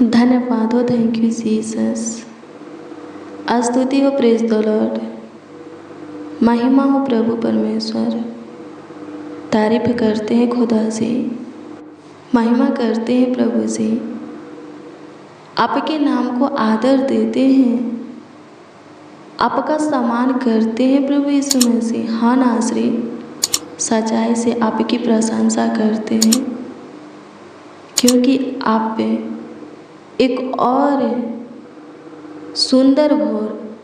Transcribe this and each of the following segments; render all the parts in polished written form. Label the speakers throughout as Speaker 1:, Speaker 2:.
Speaker 1: धन्यवाद हो, thank you Jesus. स्तुति हो, प्रेज द लॉर्ड। महिमा हो प्रभु परमेश्वर। तारीफ करते हैं खुदा से, महिमा करते हैं प्रभु से, आपके नाम को आदर देते हैं, आपका सम्मान करते हैं प्रभु यीशु मसीह। हाँ नासरी, सच्चाई से आपकी प्रशंसा करते हैं, क्योंकि आप पे एक और सुंदर भोर,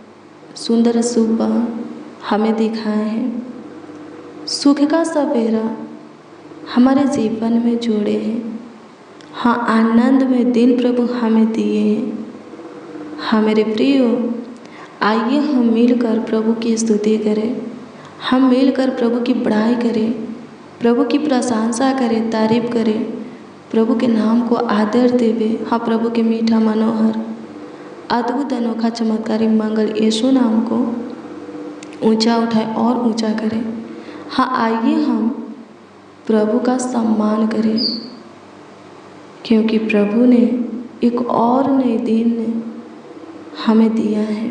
Speaker 1: सुंदर सुबह हमें दिखाए हैं। सुख का सवेरा हमारे जीवन में जोड़े हैं। हाँ, आनंद में दिन प्रभु हमें दिए हैं। हाँ मेरे प्रियो, आइए हम मिलकर प्रभु की स्तुति करें, हम मिलकर प्रभु की बड़ाई करें, प्रभु की प्रशंसा करें, तारीफ करें, प्रभु के नाम को आदर देवे। हाँ, प्रभु के मीठा मनोहर अद्भुत अनोखा चमत्कारी मंगल यीशु नाम को ऊंचा उठाए और ऊंचा करें। हाँ, आइए हम प्रभु का सम्मान करें, क्योंकि प्रभु ने एक और नए दिन हमें दिया है।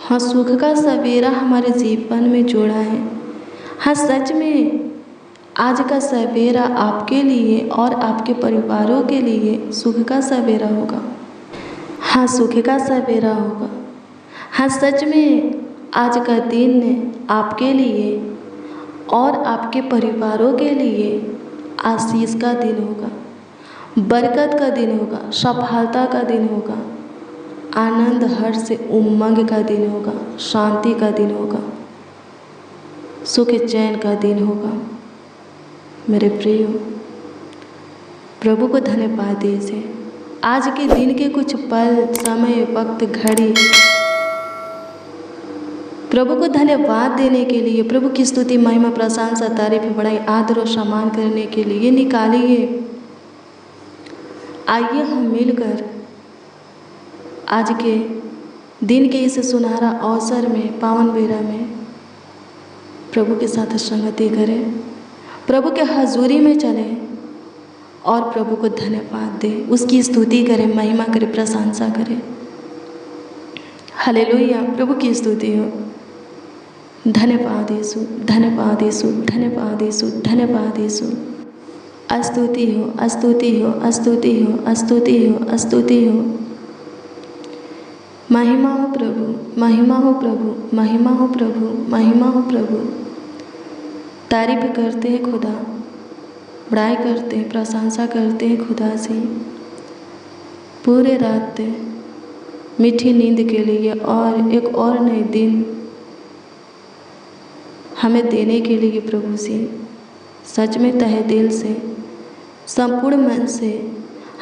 Speaker 1: हाँ, सुख का सवेरा हमारे जीवन में जोड़ा है। हाँ, सच में आज का सवेरा आपके लिए और आपके परिवारों के लिए सुख का सवेरा होगा। हाँ, सुख का सवेरा होगा। हाँ, सच में आज का दिन आपके लिए और आपके परिवारों के लिए आशीष का दिन होगा, बरकत का दिन होगा, सफलता का दिन होगा, आनंद हर्ष से उमंग का दिन होगा, शांति का दिन होगा, सुख चैन का दिन होगा। मेरे प्रियो, प्रभु को धन्यवाद दीजिए। आज के दिन के कुछ पल, समय, वक्त, घड़ी प्रभु को धन्यवाद देने के लिए, प्रभु की स्तुति, महिमा, प्रशंसा, तारीफ, बड़ाई, आदर और सम्मान करने के लिए निकालिए। आइए हम मिलकर आज के दिन के इस सुनहरा अवसर में, पावन बेरा में प्रभु के साथ संगति करें, प्रभु के हजूरी में चलें और प्रभु को धन्यवाद दें, उसकी स्तुति करें, महिमा करें, प्रशंसा करें। हालेलुया, प्रभु की स्तुति हो। धन्यवाद यीशु, धन्यवाद यीशु, धन्यवाद यीशु, धन्यवाद यीशु। स्तुति हो, स्तुति हो, स्तुति हो, स्तुति हो, स्तुति हो। महिमा हो प्रभु, महिमा हो प्रभु, महिमा हो प्रभु, महिमा हो प्रभु। तारीफ करते हैं खुदा, बड़ाई करते हैं, प्रशंसा करते हैं खुदा से। पूरे रात मीठी नींद के लिए और एक और नए दिन हमें देने के लिए प्रभु से सच में तहे दिल से, संपूर्ण मन से,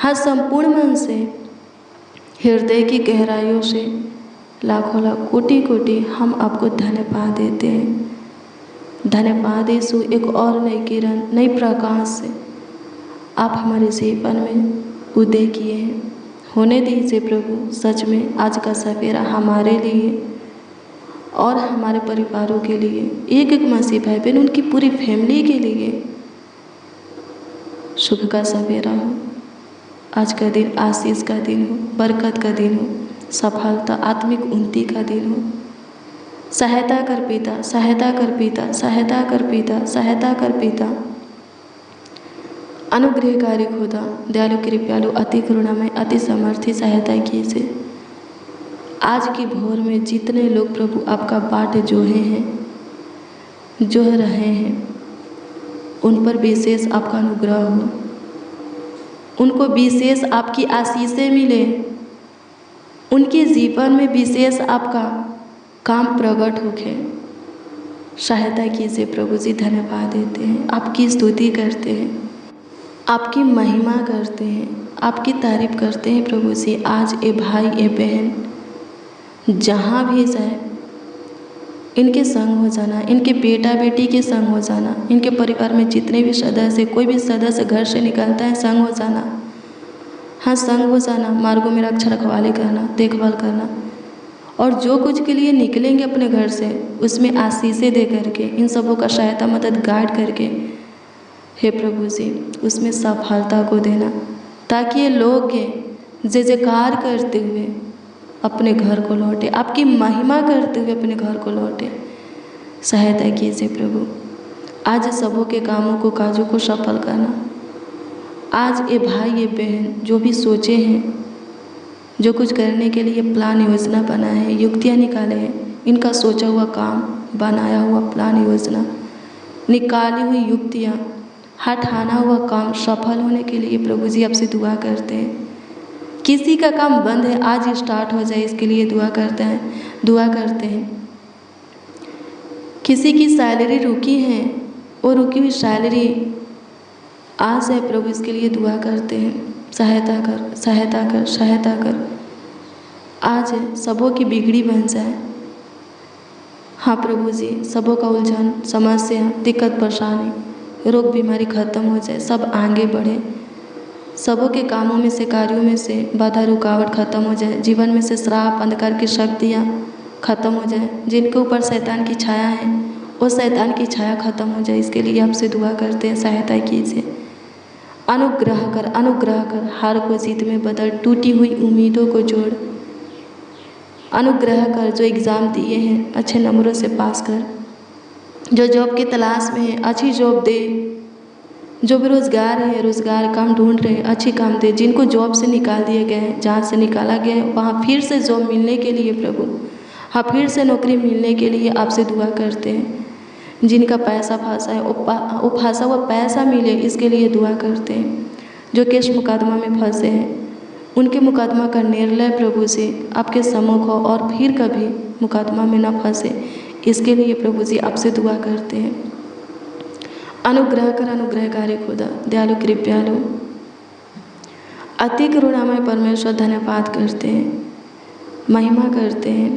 Speaker 1: हर संपूर्ण मन से, हृदय की गहराइयों से लाखों लाख कोटि कोटि हम आपको धन्यवाद देते हैं। धन्यवाद यीशु, एक और नई किरण, नई प्रकाश से आप हमारे जीवन में उदय किए हैं। होने दीजिए प्रभु, सच में आज का सवेरा हमारे लिए और हमारे परिवारों के लिए, एक एक मसीह भाई बहन, उनकी पूरी फैमिली के लिए सुख का सवेरा हो। आज का दिन आशीष का दिन हो, बरकत का दिन हो, सफलता, आत्मिक उन्नति का दिन हो। सहायता कर पिता, सहायता कर पिता, सहायता कर पिता, सहायता कर पिता। अनुग्रहकारी खुदा, दयालु कृपालु, अति करुणामय, अति समर्थी सहायता कीजिए। आज की भोर में जितने लोग प्रभु आपका बाट जोहे हैं, जोह रहे हैं, उन पर विशेष आपका अनुग्रह हो, उनको विशेष आपकी आशीषें मिले, उनके जीवन में विशेष आपका काम प्रकट होके। सहायता कीजिए प्रभु जी। धन्यवाद देते हैं, आपकी स्तुति करते हैं, आपकी महिमा करते हैं, आपकी तारीफ करते हैं प्रभु जी। आज ए भाई ए बहन जहाँ भी जाए, इनके संग हो जाना, इनके बेटा बेटी के संग हो जाना, इनके परिवार में जितने भी सदस्य, कोई भी सदस्य घर से निकलता है, संग हो जाना। हाँ, संग हो जाना, मार्गों में रक्षा रखवाली करना, देखभाल करना, और जो कुछ के लिए निकलेंगे अपने घर से, उसमें आशीषें दे करके, इन सबों का सहायता मदद गाइड करके, हे प्रभु जी, उसमें सफलता को देना, ताकि ये लोग जय जयकार करते हुए अपने घर को लौटे, आपकी महिमा करते हुए अपने घर को लौटे। सहायता कीजिए प्रभु। आज सबों के कामों को, काजों को सफल करना। आज ये भाई ये बहन जो भी सोचे हैं, जो कुछ करने के लिए प्लान योजना बना है, युक्तियाँ निकाले हैं, इनका सोचा हुआ काम, बनाया हुआ प्लान योजना, निकाली हुई युक्तियाँ, हटाना हुआ काम सफल होने के लिए प्रभु जी आपसे दुआ करते हैं। किसी का काम बंद है, आज स्टार्ट हो जाए, इसके लिए दुआ करते हैं। किसी की सैलरी रुकी है, वो रुकी हुई सैलरी आज है प्रभु, इसके लिए दुआ करते हैं। सहायता कर। आज सबों की बिगड़ी बन जाए। हाँ प्रभु जी, सबों का उलझन, समस्या, दिक्कत, परेशानी, रोग बीमारी खत्म हो जाए, सब आगे बढ़े। सबों के कामों में से, कार्यों में से बाधा रुकावट खत्म हो जाए। जीवन में से श्राप, अंधकार की शक्तियाँ खत्म हो जाए। जिनके ऊपर शैतान की छाया है, वो शैतान की छाया खत्म हो जाए। इसके लिए आपसे दुआ करते हैं, सहायता कीजिए। अनुग्रह कर, हार को जीत में बदल, टूटी हुई उम्मीदों को जोड़। अनुग्रह कर, जो एग्ज़ाम दिए हैं अच्छे नंबरों से पास कर। जो जॉब की तलाश में है, अच्छी जॉब दे। जो बेरोजगार है, रोजगार काम ढूंढ रहे हैं, अच्छी काम दे। जिनको जॉब से निकाल दिए गए हैं, जहाँ से निकाला गया है, वहाँ फिर से जॉब मिलने के लिए प्रभु, हाँ फिर से नौकरी मिलने के लिए आपसे दुआ करते हैं। जिनका पैसा फंसा है, वो फंसा हुआ पैसा मिले, इसके लिए दुआ करते हैं। जो केस मुकदमा में फंसे हैं, उनके मुकदमा का निर्णय प्रभु से आपके सम्मुख हो और फिर कभी मुकदमा में न फंसे, इसके लिए प्रभु जी आपसे दुआ करते हैं। अनुग्रह कर, अनुग्रहकारी खुदा, दयालु कृपालु, अति करुणामय परमेश्वर, धन्यवाद करते हैं, महिमा करते हैं,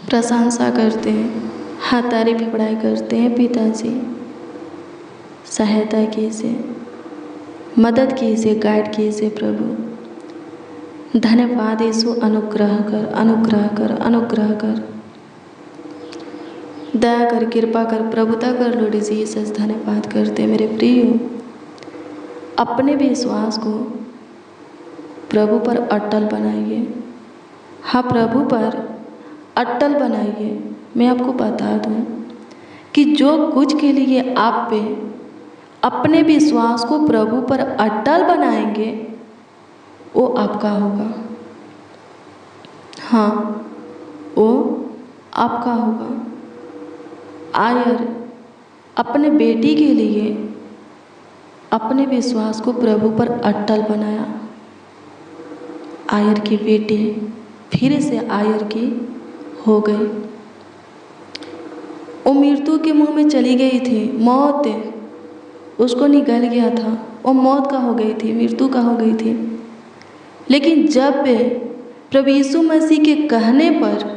Speaker 1: प्रशंसा करते हैं, हाँ तारीफ बड़ाई करते हैं। पिताजी सहायता कीजिए, मदद कीजिए, गाइड कीजिए प्रभु। धन्यवाद यीशु। अनुग्रह कर, दया कर, कृपा कर, प्रभुता कर लॉर्ड जीसस। धन्यवाद करते हैं मेरे प्रिय। अपने विश्वास को प्रभु पर अटल बनाइए। हाँ प्रभु पर अटल बनाइए। मैं आपको बता दूं कि जो कुछ के लिए आप पे अपने विश्वास को प्रभु पर अटल बनाएंगे, वो आपका होगा। हाँ, वो आपका होगा। आयर अपने बेटी के लिए अपने विश्वास को प्रभु पर अटल बनाया। आयर की बेटी फिर से आयर की हो गई। वो मृत्यु के मुंह में चली गई थी। मौत उसको निगल गया था। वो मौत का हो गई थी, मृत्यु का हो गई थी। लेकिन जब प्रभु यीशु मसीह के कहने पर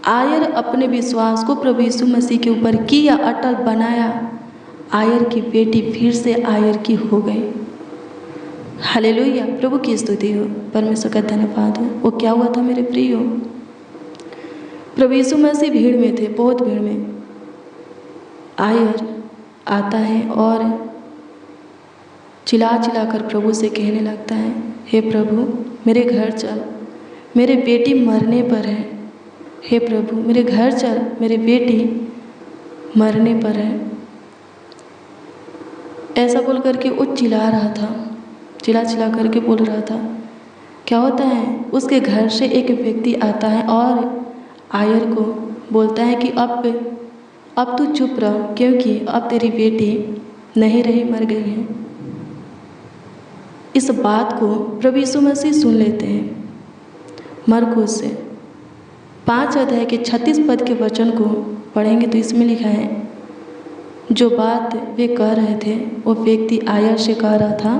Speaker 1: आयर अपने विश्वास को प्रभु यीशु मसीह के ऊपर किया, अटल बनाया, आयर की बेटी फिर से आयर की हो गई। हालेलुया, प्रभु की स्तुति हो, परमेश्वर का धन्यवाद हो। वो क्या हुआ था मेरे प्रियो? प्रभु यीशु मसीह भीड़ में थे, बहुत भीड़ में। आयर आता है और चिल्ला चिल्ला कर प्रभु से कहने लगता है, हे प्रभु मेरे घर चल, मेरे बेटी मरने पर है। हे प्रभु मेरे घर चल, मेरी बेटी मरने पर है। ऐसा बोल करके वो चिल्ला रहा था, चिल्ला चिल्ला करके बोल रहा था। क्या होता है, उसके घर से एक व्यक्ति आता है और आयर को बोलता है कि अब तू चुप रह, क्योंकि अब तेरी बेटी नहीं रही, मर गई है। इस बात को प्रभु यीशु मसीह सुन लेते हैं। मरकुस से 5 अध्याय के 36 पद के वचन को पढ़ेंगे तो इसमें लिखा है, जो बात वे कह रहे थे वो व्यक्ति आयर से कह रहा था,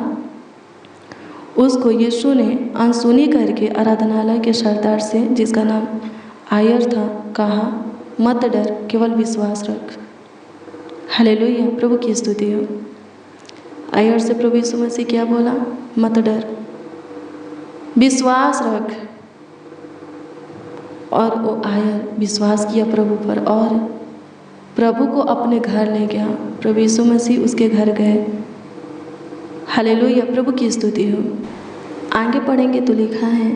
Speaker 1: उसको यीशु ने अनसुनी करके आराधनालय के सरदार से, जिसका नाम आयर था, कहा, मत डर, केवल विश्वास रख। हालेलुया, प्रभु की स्तुति हो। आयर से प्रभु यीशु मसीह क्या बोला? मत डर, विश्वास रख। और वो आयर विश्वास किया प्रभु पर और प्रभु को अपने घर ले गया। प्रभु यीशु मसीह उसके घर गए। हालेलुया, प्रभु की स्तुति हो। आगे पढ़ेंगे तो लिखा है,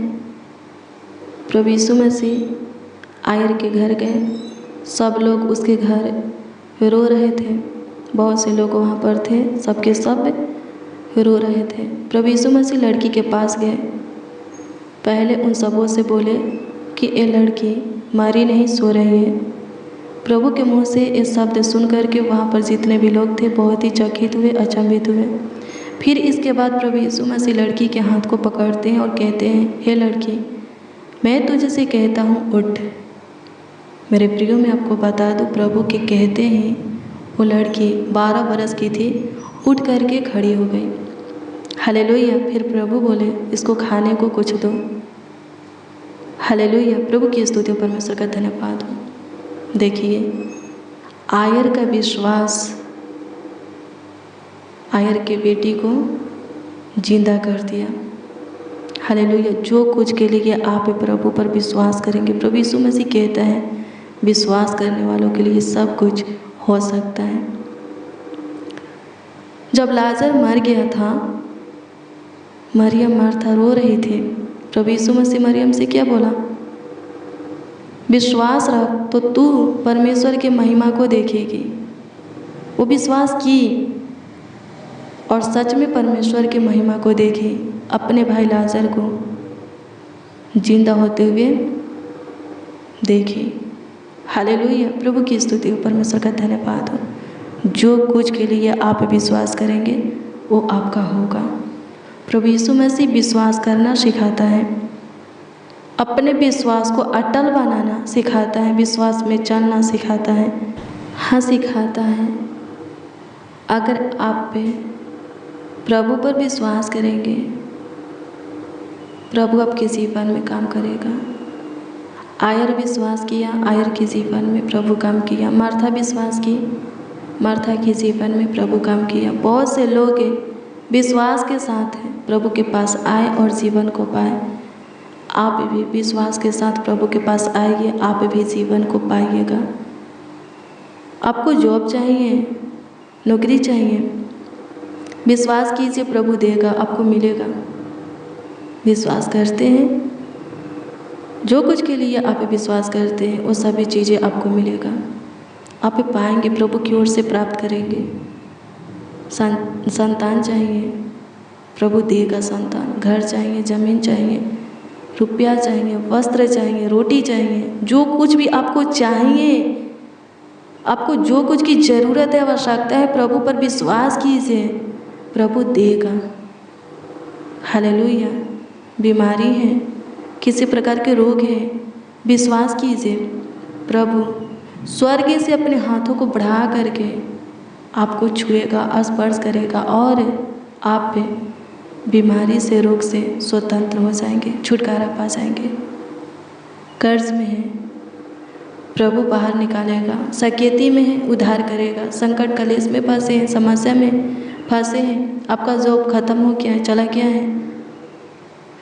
Speaker 1: प्रभु यीशु मसीह आयर के घर गए। सब लोग उसके घर रो रहे थे। बहुत से लोग वहाँ पर थे, सबके सब रो रहे थे। प्रभु यीशु मसीह लड़की के पास गए। पहले उन सबों से बोले कि ये लड़की मरी नहीं, सो रही है। प्रभु के मुंह से ये शब्द सुन करके वहाँ पर जितने भी लोग थे बहुत ही चकित हुए, अचंभित हुए। फिर इसके बाद प्रभु यीशु मसीह लड़की के हाथ को पकड़ते हैं और कहते हैं, हे लड़की, मैं तुझसे कहता हूँ, उठ। मेरे प्रियो, मैं आपको बता दूँ, प्रभु के कहते ही वो लड़की 12 बरस की थी, उठ करके खड़ी हो गई। हालेलुया। फिर प्रभु बोले, इसको खाने को कुछ दो। हालेलुया, प्रभु की स्तुति, परमेश्वर का धन्यवाद हो। देखिए, आयर का विश्वास आयर के बेटी को जिंदा कर दिया। हालेलुया। जो कुछ के लिए आप प्रभु पर विश्वास करेंगे, प्रभु यीशु मसीह कहता है, विश्वास करने वालों के लिए सब कुछ हो सकता है। जब लाजर मर गया था, मरियम मार्था रो रही थी। प्रभु यीशु मसीह मरियम से क्या बोला? विश्वास रख तो तू परमेश्वर के महिमा को देखेगी। वो विश्वास की और सच में परमेश्वर के महिमा को देखी। अपने भाई लाजर को जिंदा होते हुए देखी। हालेलुया, प्रभु की स्तुति हो, परमेश्वर का धन्यवाद हो। जो कुछ के लिए आप विश्वास करेंगे वो आपका होगा। प्रभु यीशु मसीह विश्वास करना सिखाता है, अपने विश्वास को अटल बनाना सिखाता है, विश्वास में चलना सिखाता है। हाँ, सिखाता है। अगर आप पे प्रभु पर विश्वास करेंगे, प्रभु आपके जीवन में काम करेगा। आयर विश्वास किया, आयर के जीवन में प्रभु काम किया। मार्था विश्वास की, मार्था के जीवन में प्रभु काम किया। बहुत से लोग विश्वास के साथ प्रभु के पास आए और जीवन को पाए। आप भी विश्वास के साथ प्रभु के पास आइए, आप भी जीवन को पाइएगा। आपको जॉब चाहिए, नौकरी चाहिए, विश्वास कीजिए, प्रभु देगा, आपको मिलेगा। विश्वास करते हैं, जो कुछ के लिए आप विश्वास करते हैं वो सभी चीज़ें आपको मिलेगा। आप पाएंगे, प्रभु की ओर से प्राप्त करेंगे। संतान चाहिए, प्रभु देगा संतान। घर चाहिए, ज़मीन चाहिए, रुपया चाहिए, वस्त्र चाहिए, रोटी चाहिए, जो कुछ भी आपको चाहिए, आपको जो कुछ की ज़रूरत है, आवश्यकता है, प्रभु पर विश्वास कीजिए, प्रभु देगा। हालेलुया। बीमारी है, किसी प्रकार के रोग है, विश्वास कीजिए, प्रभु स्वर्ग से अपने हाथों को बढ़ा करके आपको छुएगा, स्पर्श करेगा और आप बीमारी से, रोग से स्वतंत्र हो जाएंगे, छुटकारा पा जाएंगे। कर्ज में है, प्रभु बाहर निकालेगा। सकेती में है, उद्धार करेगा। संकट कलेश में फंसे हैं, समस्या में फंसे हैं, आपका जॉब खत्म हो गया है, चला गया है,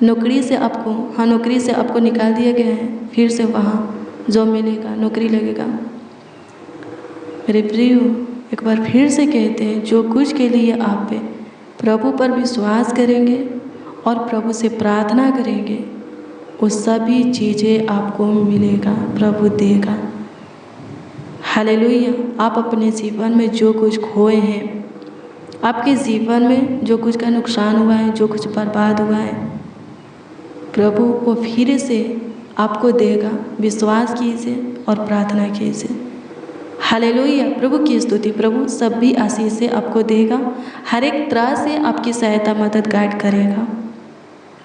Speaker 1: नौकरी से आपको निकाल दिया गया है, फिर से वहाँ जॉब मिलेगा, नौकरी लगेगा। मेरे प्रियो, एक बार फिर से कहते हैं, जो कुछ के लिए आप प्रभु पर विश्वास करेंगे और प्रभु से प्रार्थना करेंगे, वो सभी चीज़ें आपको मिलेगा, प्रभु देगा। हालेलुया। आप अपने जीवन में जो कुछ खोए हैं, आपके जीवन में जो कुछ का नुकसान हुआ है, जो कुछ बर्बाद हुआ है, प्रभु वो फिर से आपको देगा। विश्वास कीजिए और प्रार्थना कीजिए। हालेलुया, प्रभु की स्तुति। प्रभु सभी आशीष से आपको देगा, हर एक तरह से आपकी सहायता, मदद, गाइड करेगा।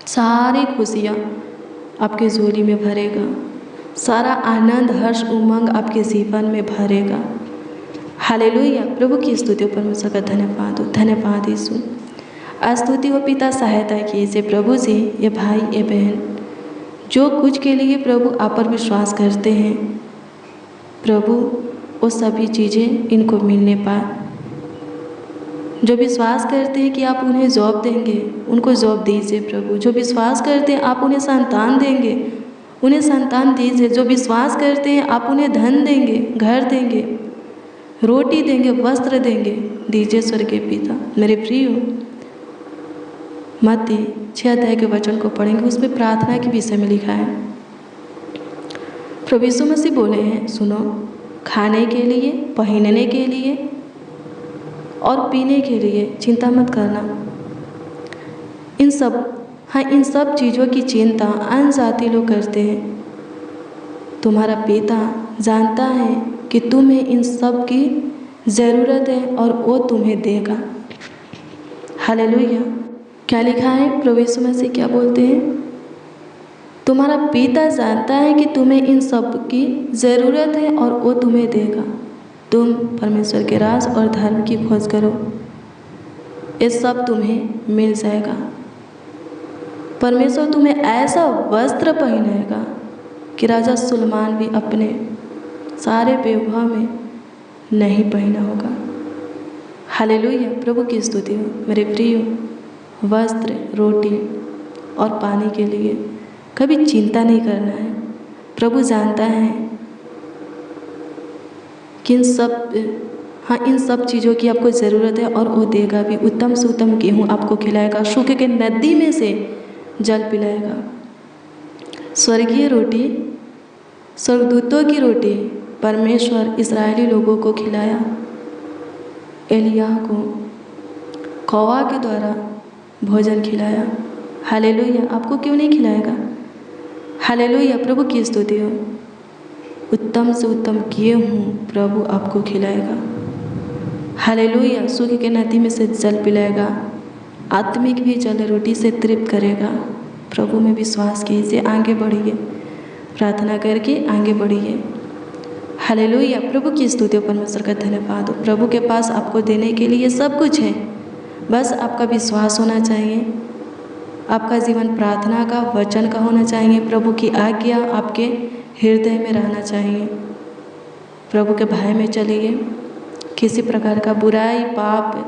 Speaker 1: सारी खुशियाँ आपके झोली में भरेगा, सारा आनंद, हर्ष, उमंग आपके जीवन में भरेगा। हालेलुया, प्रभु की स्तुति। परमेश्वर का धन्यवाद हो, धन्यवाद यीशु। स्तुति हो पिता, सहायता कीजिए प्रभु जी, ये भाई ये बहन जो कुछ के लिए प्रभु आप पर विश्वास करते हैं, प्रभु वो सभी चीज़ें इनको मिलने पाए। जो विश्वास करते हैं कि आप उन्हें जॉब देंगे, उनको जॉब दीजिए प्रभु। जो विश्वास करते हैं आप उन्हें संतान देंगे, उन्हें संतान दीजिए। जो विश्वास करते हैं आप उन्हें धन देंगे, घर देंगे, रोटी देंगे, वस्त्र देंगे, दीजिए स्वर्गीय पिता। मेरे प्रियो, मत्ती 6 अध्याय के वचन को पढ़ेंगे, उसमें प्रार्थना के विषय में लिखा है। प्रभु यीशु मसीह बोले हैं, सुनो, खाने के लिए, पहनने के लिए और पीने के लिए चिंता मत करना। इन सब चीज़ों की चिंता अन्य जाति लोग करते हैं। तुम्हारा पिता जानता है कि तुम्हें इन सब की ज़रूरत है और वो तुम्हें देगा। हालेलुया। क्या लिखा है? प्रभु यीशु मसीह क्या बोलते हैं? तुम्हारा पिता जानता है कि तुम्हें इन सब की ज़रूरत है और वो तुम्हें देगा। तुम परमेश्वर के राज और धर्म की खोज करो, ये सब तुम्हें मिल जाएगा। परमेश्वर तुम्हें ऐसा वस्त्र पहनाएगा कि राजा सुलेमान भी अपने सारे वैभव में नहीं पहना होगा। हालेलुया। प्रभु की स्तुति हो। मेरे प्रियो, वस्त्र, रोटी और पानी के लिए कभी चिंता नहीं करना है। प्रभु जानता है कि इन सब चीज़ों की आपको ज़रूरत है और वो देगा भी। उत्तम से उत्तम गेहूँ आपको खिलाएगा, सूखे के नदी में से जल पिलाएगा। स्वर्गीय रोटी, स्वर्गदूतों की रोटी परमेश्वर इस्राएली लोगों को खिलाया। एलिय्याह को कौवा के द्वारा भोजन खिलाया। हालेलुया। आपको क्यों नहीं खिलाएगा? हालेलुया। प्रभु की स्तुति हो। उत्तम से उत्तम गेहूँ प्रभु आपको खिलाएगा। हालेलुया। सूखे के नदी में से जल पिलाएगा। आत्मिक भी जल रोटी से तृप्त करेगा। प्रभु में विश्वास कीजिए, आगे बढ़िए, प्रार्थना करके आगे बढ़िए। हालेलुया। प्रभु की स्तुति, परमेश्वर का धन्यवाद हो। प्रभु के पास आपको देने के लिए सब कुछ है, बस आपका विश्वास होना चाहिए। आपका जीवन प्रार्थना का, वचन का होना चाहिए। प्रभु की आज्ञा आपके हृदय में रहना चाहिए। प्रभु के भय में चलिए। किसी प्रकार का बुराई, पाप,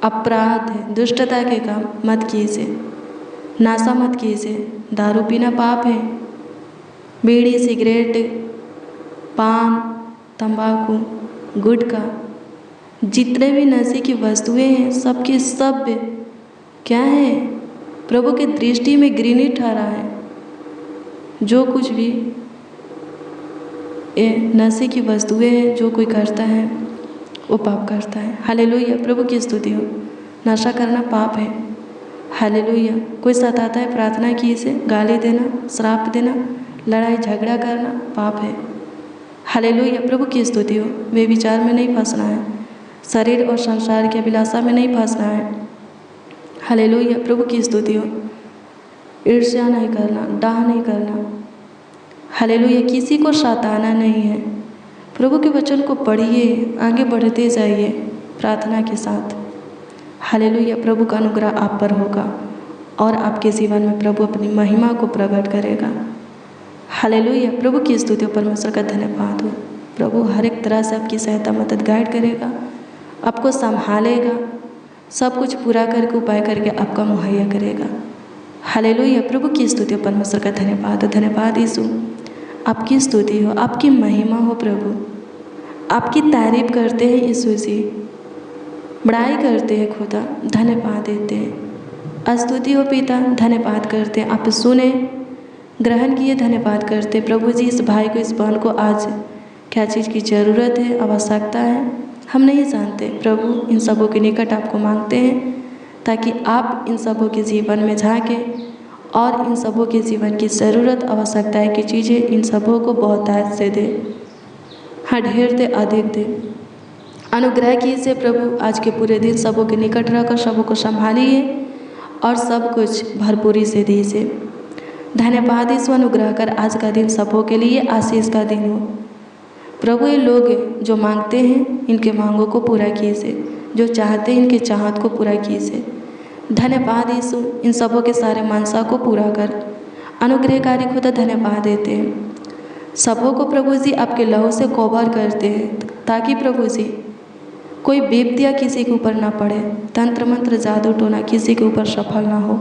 Speaker 1: अपराध, दुष्टता के काम मत कीजिए। नशा मत कीजिए। दारू पीना पाप है। बीड़ी, सिगरेट, पान, तंबाकू, गुटखा, जितने भी नशे की वस्तुएं हैं, सब की सब क्या है? प्रभु की दृष्टि में घृणित ठहरा है। जो कुछ भी नशे की वस्तुएं हैं, जो कोई करता है वो पाप करता है। हालेलुया। प्रभु की स्तुति हो। नशा करना पाप है। हालेलुया। कोई सताता है, प्रार्थना कीजिए। गाली देना, श्राप देना, लड़ाई झगड़ा करना पाप है। हालेलुया। प्रभु की स्तुति हो। वे विचार में नहीं फंसना है। शरीर और संसार की अभिलाषा में नहीं फंसना है। हालेलुया। प्रभु की स्तुति हो। ईर्ष्या नहीं करना, डाह नहीं करना। हालेलुया। किसी को सताना नहीं है। प्रभु के वचन को पढ़िए, आगे बढ़ते जाइए प्रार्थना के साथ। हालेलुया। प्रभु का अनुग्रह आप पर होगा और आपके जीवन में प्रभु अपनी महिमा को प्रकट करेगा। हालेलुया। प्रभु की स्तुति, परमेश्वर का धन्यवाद हो। प्रभु हर एक तरह से आपकी सहायता, मदद, गाइड करेगा, आपको संभालेगा, सब कुछ पूरा करके, उपाय करके आपका मुहैया करेगा। हालेलुया। प्रभु की स्तुति, परमेश्वर का धन्यवाद हो। धन्यवाद यीशु, आपकी स्तुति हो, आपकी महिमा हो। प्रभु आपकी तारीफ करते हैं यीशु जी, बड़ाई करते हैं खुदा, धन्यवाद देते हैं। स्तुति हो पिता, धन्यवाद करते हैं। आप सुने, ग्रहण किए, धन्यवाद करते। प्रभु जी, इस भाई को, इस बहन को आज क्या चीज़ की ज़रूरत है, आवश्यकता है, हम नहीं जानते। प्रभु इन सबों के निकट आपको मांगते हैं ताकि आप इन सबों के जीवन में झांके और इन सबों के जीवन की ज़रूरत, आवश्यकताएं की चीज़ें इन सबों को बहुतायत से दे। हाँ, ढेर दे, अधिक दे। अनुग्रह कीजिए प्रभु। आज के पूरे दिन सबों के निकट रहकर सबों को संभालिए और सब कुछ भरपूरी से दीजिए। धन्यवाद यीशु, अनुग्रह कर आज का दिन सबों के लिए आशीष का दिन हो। प्रभु ये लोग जो मांगते हैं, इनके मांगों को पूरा कीजिए। जो चाहते हैं, इनके चाहत को पूरा कीजिए। धन्यवाद यीशु, इन सबों के सारे मनसा को पूरा कर। अनुग्रहकारी खुदा धन्यवाद देते हैं। सबों को प्रभु जी आपके लहू से कवर करते हैं ताकि प्रभु जी कोई विपत्तियाँ किसी के ऊपर ना पड़े, तंत्र मंत्र जादू टोना किसी के ऊपर सफल ना हो।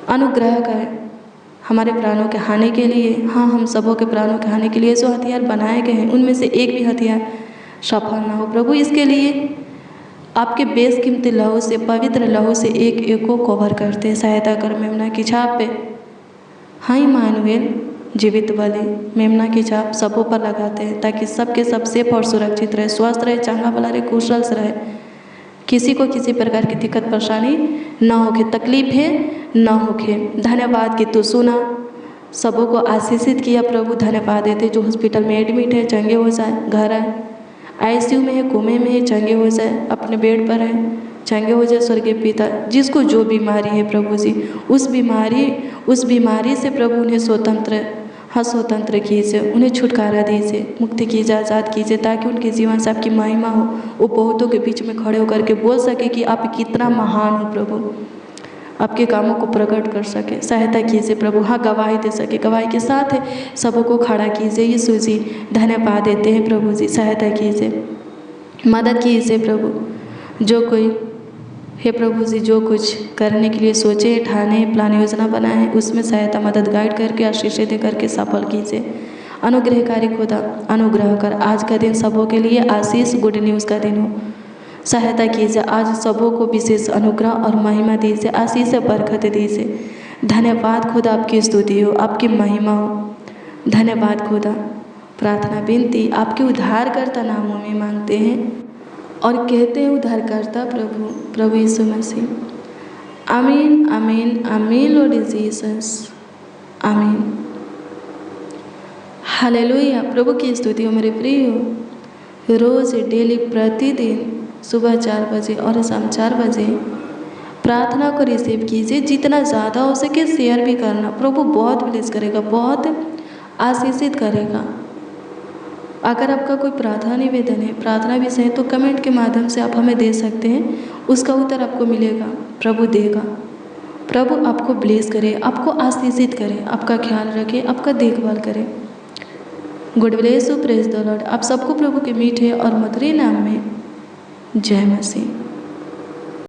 Speaker 1: अनुग्रह कर हमारे प्राणों के हानि के लिए। हाँ, हम सबों के प्राणों के हानि के लिए जो हथियार बनाए गए हैं, उनमें से एक भी हथियार सफल ना हो। प्रभु इसके लिए आपके बेशकीमती लहू से, पवित्र लहू से एक एक को कवर करते। सहायता कर मेमना की छाप पे। हाँ इमानुएल जीवित बलि मेमना की छाप सबों पर लगाते हैं ताकि सबके सब सेफ और सुरक्षित रहे, स्वस्थ रहे, चंगा भला रहे, कुशल से रहे, किसी को किसी प्रकार की दिक्कत परेशानी ना होके, तकलीफ है ना होके। धन्यवाद कि तू सुना, सबों को आशीषित किया प्रभु। धन्यवाद देते जो हॉस्पिटल में एडमिट है चंगे हो जाए, घर आए, आईसीयू में है, कोमे में है, चंगे हो जाए, अपने बेड पर है, चंगे हो जाए। स्वर्गीय पिता जिसको जो बीमारी है प्रभु जी, उस बीमारी से प्रभु उन्हें स्वतंत्र कीजिए, उन्हें छुटकारा दीजिए, मुक्ति कीजिए, आज़ाद कीजिए, ताकि उनके जीवन से आपकी महिमा हो, वो बहुतों के बीच में खड़े होकर के बोल सके कि आप कितना महान हो प्रभु, आपके कामों को प्रकट कर सके। सहायता कीजिए प्रभु, हाँ गवाही दे सके, गवाही के साथ है सबों को खड़ा कीजिए। यीशु जी धन्यवाद देते हैं प्रभु जी, सहायता कीजिए, मदद कीजिए प्रभु। जो कोई हे प्रभु जी जो कुछ करने के लिए सोचे, ठाने, प्लान, योजना बनाए, उसमें सहायता, मदद, गाइड करके, आशीष दे करके सफल कीजिए। अनुग्रहकारी खुदा अनुग्रह कर, आज का दिन सबों के लिए आशीष, गुड न्यूज़ का दिन हो। सहायता कीजिए, आज सबों को विशेष अनुग्रह और महिमा दीजिए, आशीष से बरकत दीजिए। धन्यवाद खुदा, आपकी स्तुति हो, आपकी महिमा हो। धन्यवाद खुदा। प्रार्थना विनती आपके उद्धारकर्ता नामों में मांगते हैं और कहते हैं उद्धारकर्ता प्रभु यीशु मसीह। आमीन आमीन आमीन लॉर्ड जीसस, आमीन। हालेलुया। प्रभु की स्तुति हो मेरे प्रिय हो। रोज़ डेली प्रतिदिन सुबह 4 बजे और शाम 4 बजे प्रार्थना को रिसीव कीजिए। जितना ज़्यादा हो सके शेयर भी करना, प्रभु बहुत ब्लेस करेगा, बहुत आशीषित करेगा। अगर आपका कोई प्रार्थना निवेदन है, प्रार्थना विषय है, तो कमेंट के माध्यम से आप हमें दे सकते हैं, उसका उत्तर आपको मिलेगा, प्रभु देगा। प्रभु आपको ब्लेस करे, आपको आशीषित करे, आपका ख्याल रखे, आपका देखभाल करे। Good bless you, praise the Lord. आप सबको प्रभु के मीठे और मधुर नाम में जय मसीह।